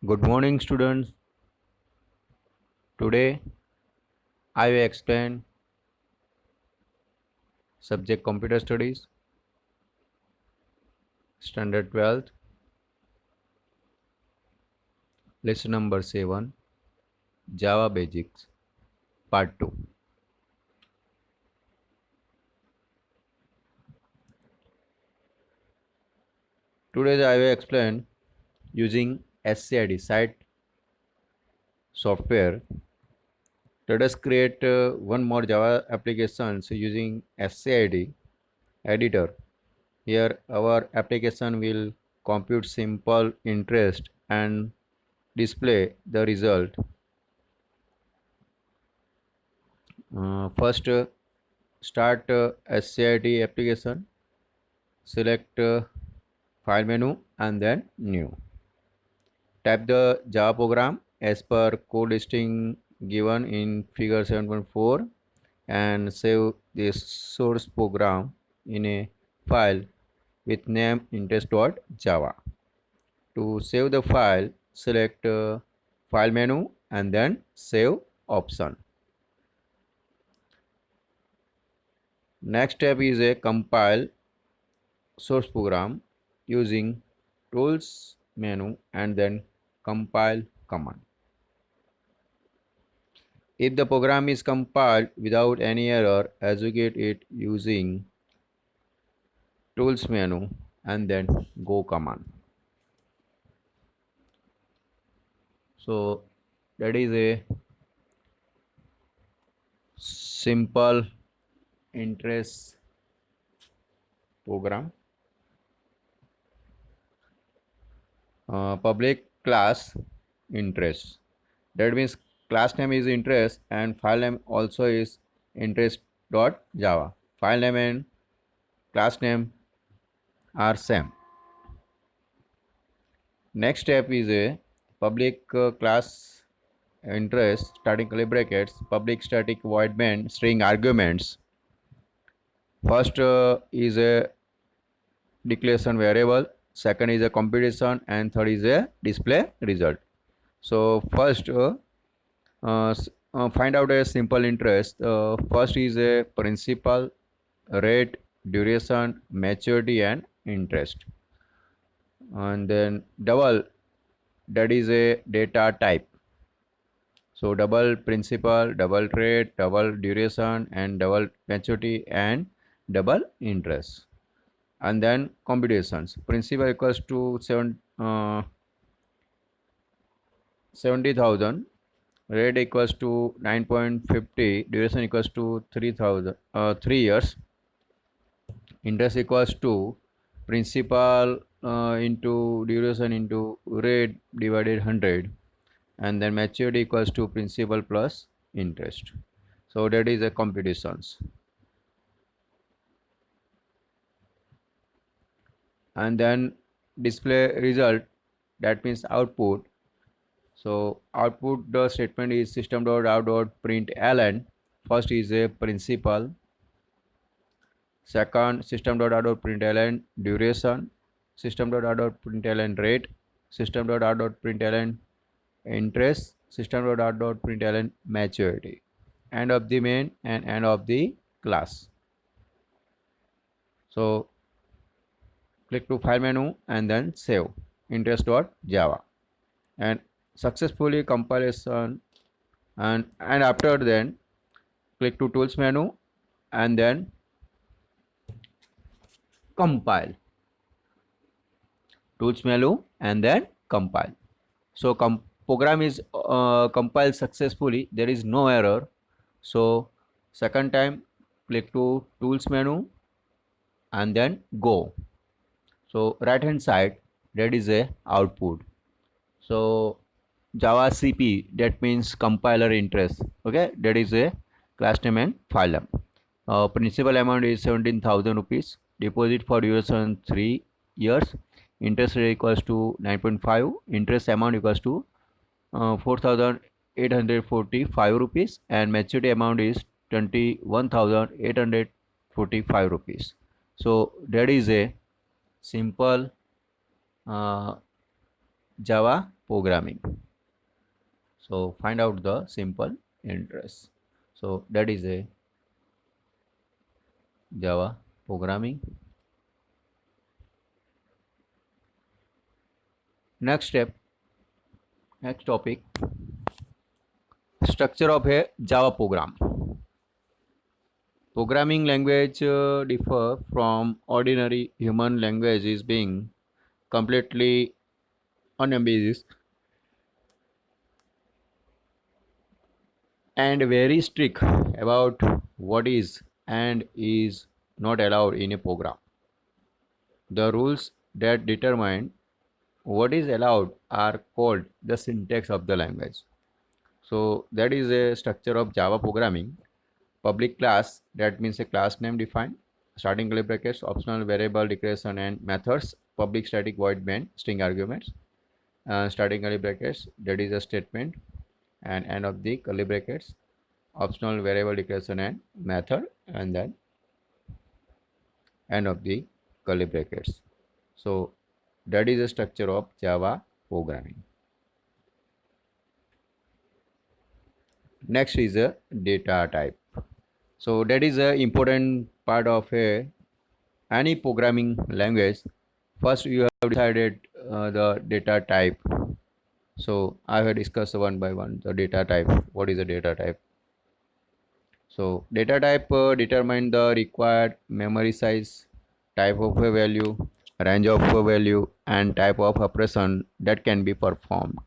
Good morning, students. Today I will explain subject Computer Studies, Standard 12th, lesson number 7, Java Basics, Part 2. Today I will explain using SCID site software. Let us create one more Java applications using SCID editor. Here our application will compute simple interest and display the result. First, start SCID application. Select file menu and then new. Type the Java program as per code listing given in figure 7.4 and save this source program in a file with name interest.java. To save the file, select file menu and then save option. Next step is a compile source program using tools menu and then compile command. If the program is compiled without any error, execute it using tools menu and then go command. So that is a simple interest program. Public class interest. That means class name is interest and file name also is interest.java. File name and class name are same. Next step is a public class interest starting curly brackets, public static void main string arguments. First is a declaration variable, second is a computation, and third is a display result. So first find out a simple interest. First is a principal, rate, duration, maturity, and interest. And then double, that is a data type. So double principal, double rate, double duration, and double maturity, and double interest. And then computations. Principal equals to 70,000, rate equals to 9.50, duration equals to 3 years, interest equals to principal into duration into rate divided 100, and then maturity equals to principal plus interest. So that is a computations. And then display result, that means output. So output the statement is system.out.println. First is a principal, second system.out.println duration, system.out.println rate, system.out.println interest, system.out.println maturity, end of the main and end of the class. So click to file menu and then save interest.java and successfully compilation. And after then click to tools menu and then compile, tools menu and then compile. So program is compiled successfully, there is no error. So second time click to tools menu and then go. So right hand side, that is a output. So Java CP, that means compiler interest. Okay, that is a class name and file name. Principal amount is 17,000 rupees. Deposit for duration 3 years. Interest rate equals to 9.5. Interest amount equals to 4,845 rupees, and maturity amount is 21,845 rupees. So that is a simple Java programming. So find out the simple interest. So that is a Java programming. Next step, next topic, structure of a Java program. Programming language differ from ordinary human languages being completely unambiguous and very strict about what is and is not allowed in a program. The rules that determine what is allowed are called the syntax of the language. So that is a structure of Java programming. Public class, that means a class name defined, starting curly brackets, optional variable declaration and methods, public static void main, string arguments, starting curly brackets, that is a statement, and end of the curly brackets, optional variable declaration and method, and then end of the curly brackets. So that is the structure of Java programming. Next is a data type. So that is a important part of any programming language. First you have decided the data type. So I have discussed one by one the data type. What is a data type? So data type determine the required memory size, type of a value, range of a value, and type of operation that can be performed.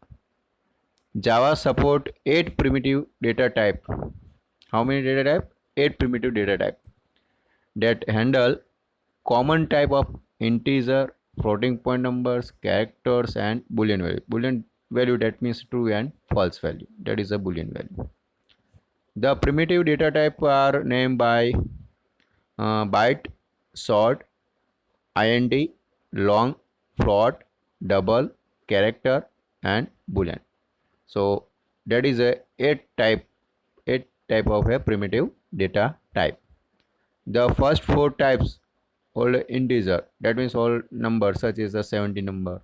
Java support 8 primitive data type. How many data type? 8 primitive data type that handle common type of integer, floating point numbers, characters, and boolean value. Boolean value, that means true and false value. That is a boolean value. The primitive data type are named by byte, short, int, long, float, double, character, and boolean. So that is a eight type of a primitive data type. The first four types all integer, that means all numbers such as the 70 number,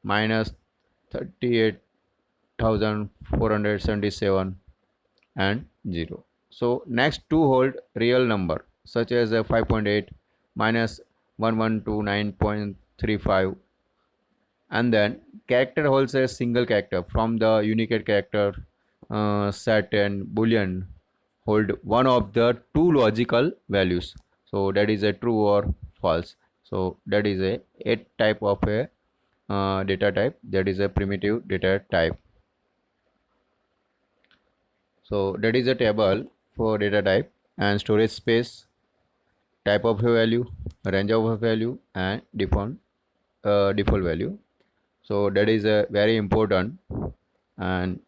minus 38,477 and 0. So next two hold real number such as a 5.8 minus 1129.35, and then character holds a single character from the Unicode character set, and boolean hold one of the two logical values. So that is a true or false. So that is a 8 type of a data type, that is a primitive data type. So that is a table for data type and storage space, type of a value, range of a value, and default value. So that is a very important, and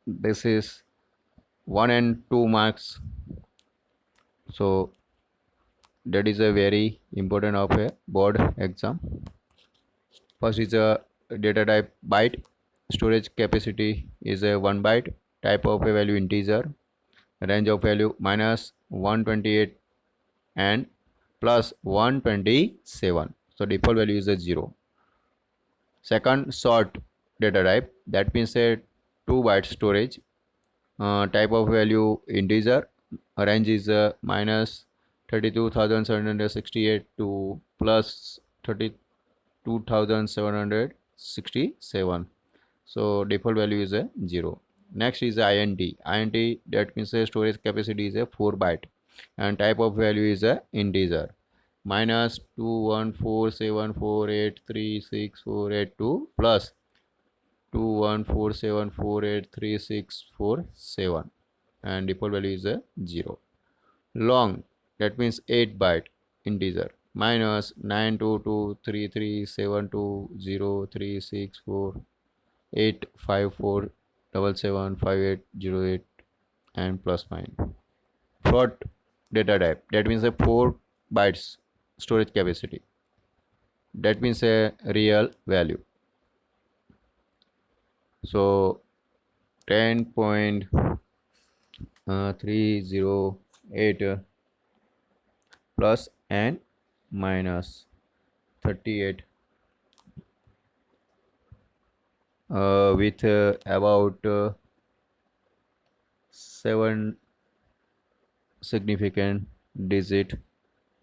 this is 1 and 2 marks. So that is a very important of a board exam. First is a data type byte, storage capacity is a 1 byte, type of a value integer, range of value minus 128 and plus 127. So default value is a 0. Second, short data type, that means a 2 byte storage, type of value integer, range is minus 32,768 to plus 32,767. So default value is a 0. Next is int. Int, that means a storage capacity is a 4 byte and type of value is a integer, minus 21474836482 plus 21474836447, and default value is a 0. Long, that means 8 byte integer, minus 9223374864854775808 and plus 9. Float data type, that means a 4 bytes storage capacity, that means a real value. So 10.308 plus and minus 38 with about 7 significant digit,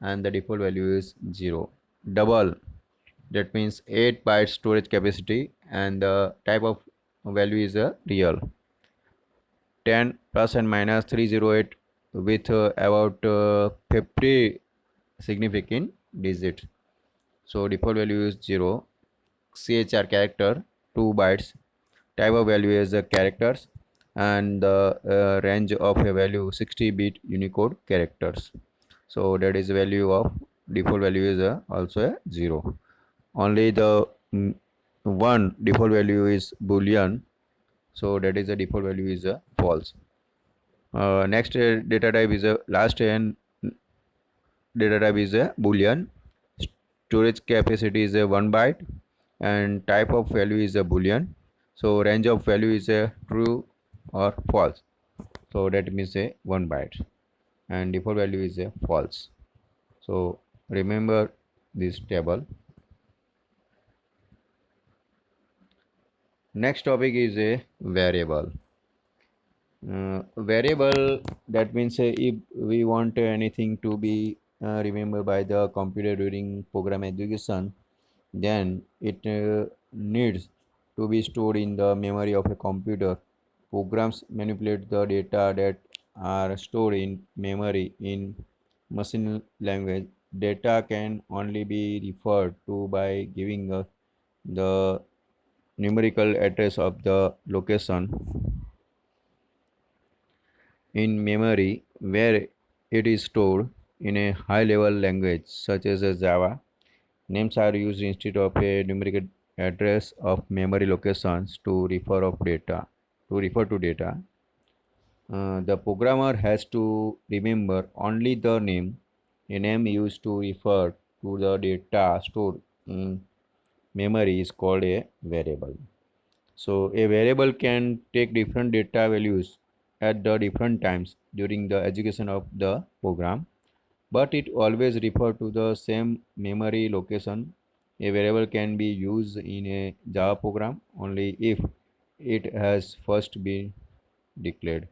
and the default value is 0. Double, that means 8 bytes storage capacity, and the type of value is a real. 10 plus and minus 308 with about 50 significant digit. So default value is 0. CHR character 2 bytes. Type of value is characters, and the range of a value 60-bit Unicode characters. So that is value of default value is also a 0. Only the one default value is boolean, so that is the default value is false. Next data type is a last n data type is a boolean. Storage capacity is a 1 byte, and type of value is a boolean. So range of value is a true or false, so that means a 1 byte, and default value is a false. So remember this table. Next topic is a variable. Variable, that means if we want anything to be remembered by the computer during program execution, then it needs to be stored in the memory of a computer. Programs manipulate the data that are stored in memory in machine language. Data can only be referred to by giving the numerical address of the location in memory where it is stored. In a high level language such as Java, names are used instead of a numerical address of memory locations to refer to data. The programmer has to remember only the name. A name used to refer to the data stored in memory is called a variable. So a variable can take different data values at the different times during the execution of the program, but it always refers to the same memory location. A variable can be used in a Java program only if it has first been declared.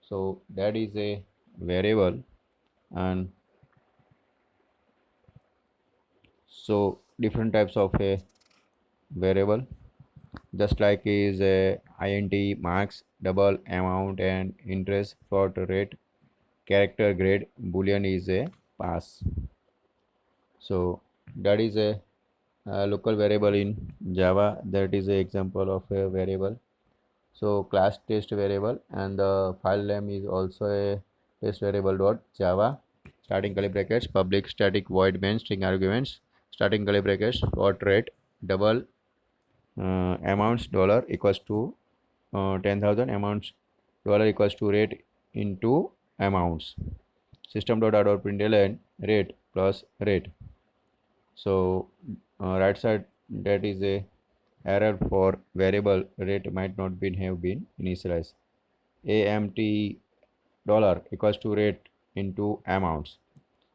So that is a variable. And so different types of a variable, just like is a int, marks, double, amount, and interest, float rate, character, grade, boolean is a pass. So that is a local variable in Java. That is a example of a variable. So class test variable, and the file name is also a test variable dot java. Starting curly brackets, public static void main string arguments, starting curly brackets, float rate, double, amounts dollar equals to 10,000, amounts dollar equals to rate into amounts, system dot out println rate plus rate. So right side, that is a error for variable rate might not have been initialized. AMT dollar equals to rate into amounts.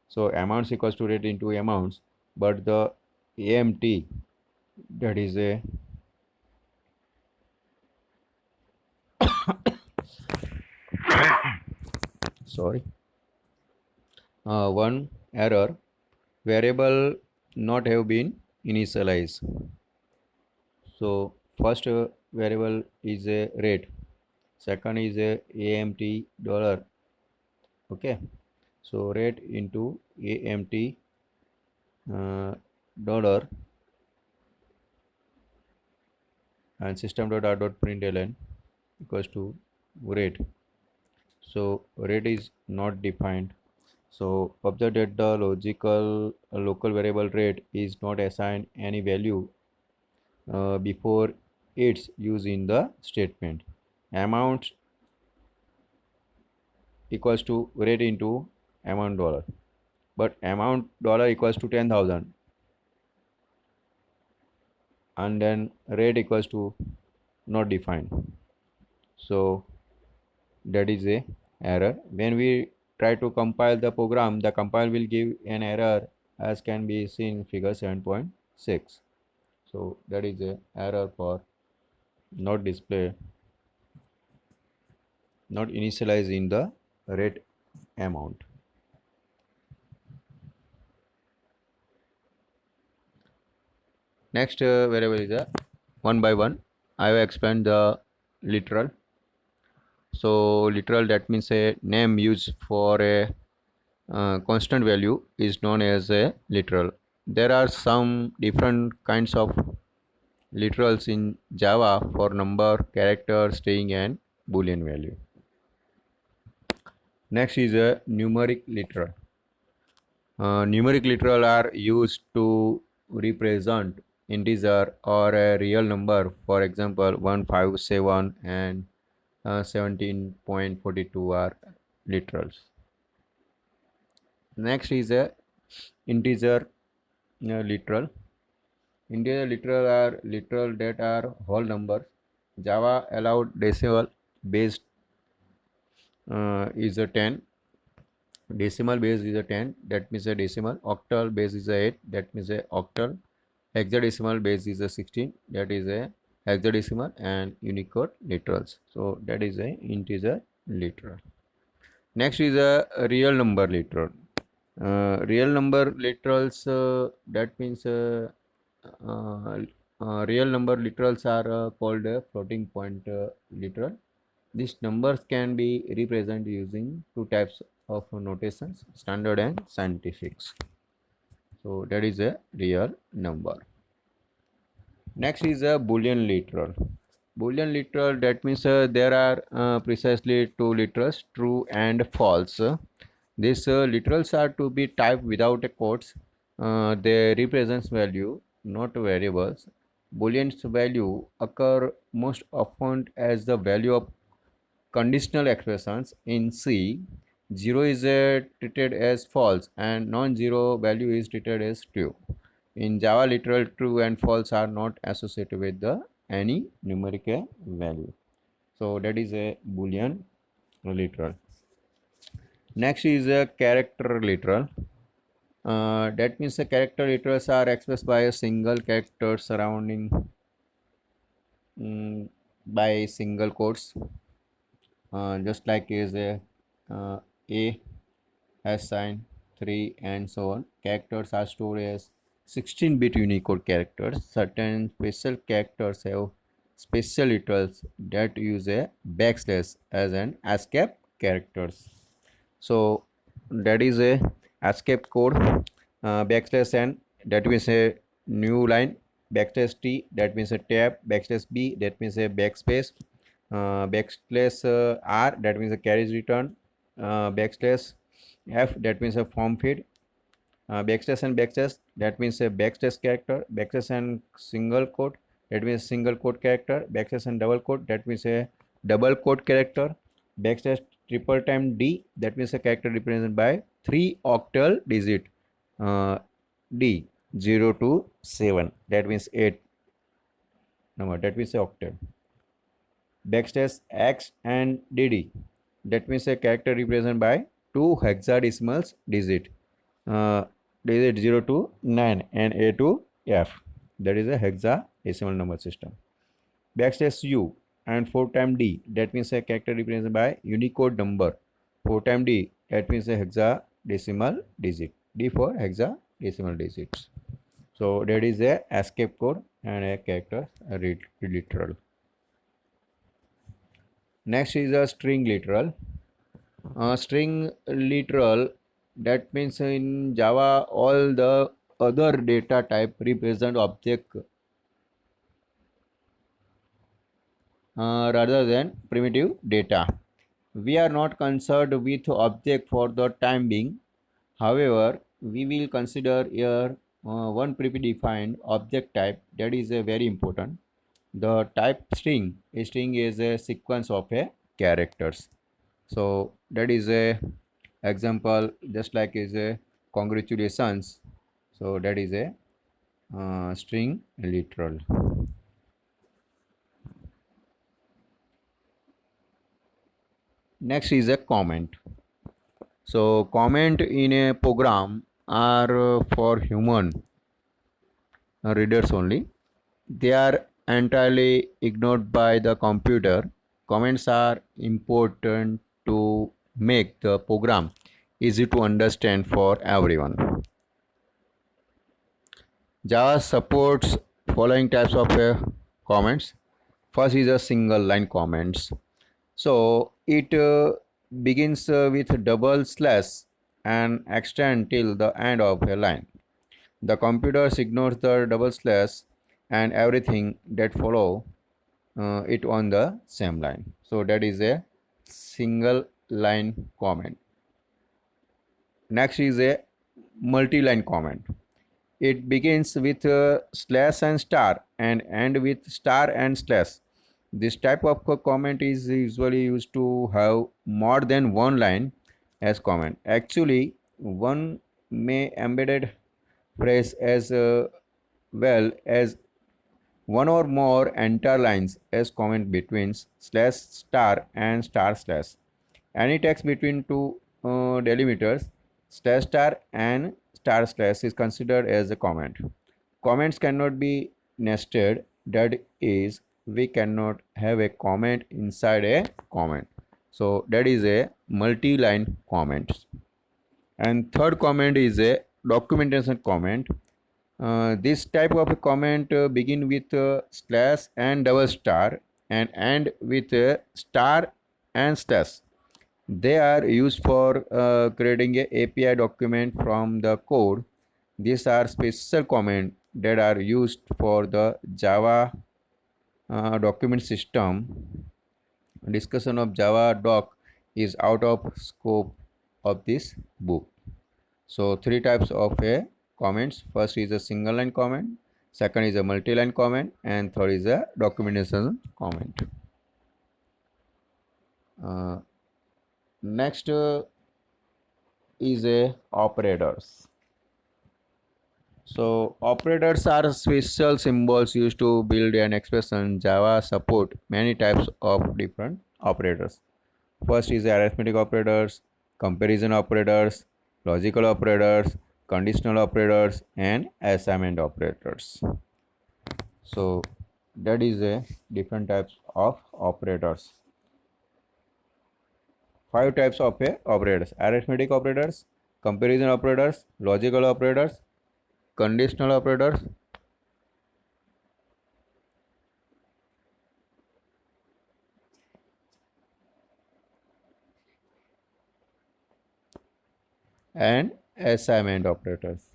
So amounts equals to rate into amounts, but the AMT, that is a sorry one error, variable not have been initialized. So first variable is a rate, second is a AMT dollar. Okay, so rate into AMT dollar, and system dot out dot println equals to rate. So rate is not defined. So observe that the local variable rate is not assigned any value before its use in the statement. Amount equals to rate into amount dollar, but amount dollar equals to 10,000, and then rate equals to not defined. So that is a error. When we try to compile the program, the compile will give an error, as can be seen in figure 7.6. So that is a error for not display, not initialize in the rate amount. Next variable is a one by one. I will explain the literal. So literal, that means a name used for a constant value is known as a literal. There are some different kinds of literals in Java for number, character, string, and boolean value. Next is a numeric literal. Numeric literal are used to represent integer or a real number. For example, 157 and 17.42 are literals. Next is a integer literal. Integer literal are literal that are whole numbers. Java allowed decimal based is a 10. Decimal base is a 10, that means a decimal. Octal base is a 8, that means a octal. Hexadecimal base is a 16, that is a hexadecimal. And Unicode literals, so that is a integer literal. Next is a real number literal. Real number literals, that means real number literals are called floating point literal. These numbers can be represented using two types of notations, standard and scientific. So that is a real number. Next is a Boolean literal. Boolean literal, that means there are precisely two literals, true and false. These literals are to be typed without a quotes. They represents value, not variables. Boolean's value occur most often as the value of conditional expressions. In C, 0 is treated as false and non-zero value is treated as true. In Java, literal true and false are not associated with the any numeric value. So that is a Boolean literal. Next is a character literal. That means the character literals are expressed by a single character surrounding by single quotes. Just like is a has sign 3 and so on. Characters are stored as 16-bit Unicode characters. Certain special characters have special literals that use a backslash as an escape characters. So that is a escape code. Backslash n, that means a new line. Backslash t, that means a tab. Backslash b, that means a backspace. Backslash r, that means a carriage return. Backslash f, that means a form feed. Backslash and backslash, that means a backslash character. Backslash and single quote, that means single quote character. Backslash and double quote, that means a double quote character. Backslash triple time d, that means a character represented by 3 octal digit. D 0 to 7, that means 8 number, that means a octal. Backslash x and dd, that means a character represented by 2 hexadecimal digit. Digit 0 to 9 and a to f, that is a hexadecimal number system. Backslash u and 4 time d, that means a character represented by Unicode number. 4 time d, that means a hexadecimal digit. D for hexadecimal digits. So that is a escape code and a character literal. Next is a string literal. String literal, that means in Java all the other data type represent object rather than primitive data. We are not concerned with object for the time being. However, we will consider here one predefined object type that is very important. The type string. A string is a sequence of characters. So that is a example, just like is a congratulations. So that is a string literal. Next is a comment. So comment in a program are for human readers only. They are entirely ignored by the computer. Comments are important to make the program easy to understand for everyone. Java supports following types of comments. First is a single line comments. So it begins with a double slash and extend till the end of a line. The computer ignores the double slash and everything that follow it on the same line. So that is a single line comment. Next is a multi-line comment. It begins with slash and star and end with star and slash. This type of comment is usually used to have more than one line as comment. Actually, one may embedded phrase as well as one or more entire lines as comment between slash star and star slash. Any text between two delimiters, slash star and star slash is considered as a comment. Comments cannot be nested, that is, we cannot have a comment inside a comment. So that is a multi-line comment. And third comment is a documentation comment. This type of a comment begin with slash and double star and end with star and slash. They are used for creating a API document from the code. These are special comments that are used for the Java document system. Discussion of Java doc is out of scope of this book. So three types of a comments. First is a single line comment, second is a multi-line comment, and third is a documentation comment. Next is a operators. So operators are special symbols used to build an expression. Java support many types of different operators. First is arithmetic operators, comparison operators, logical operators, conditional operators, and assignment operators. So that is a different types of operators. Five types of operators: arithmetic operators, comparison operators, logical operators, conditional operators, and assignment operators.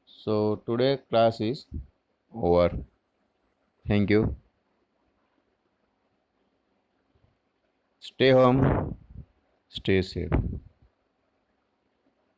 So today class is over. Thank you. Stay home, stay safe.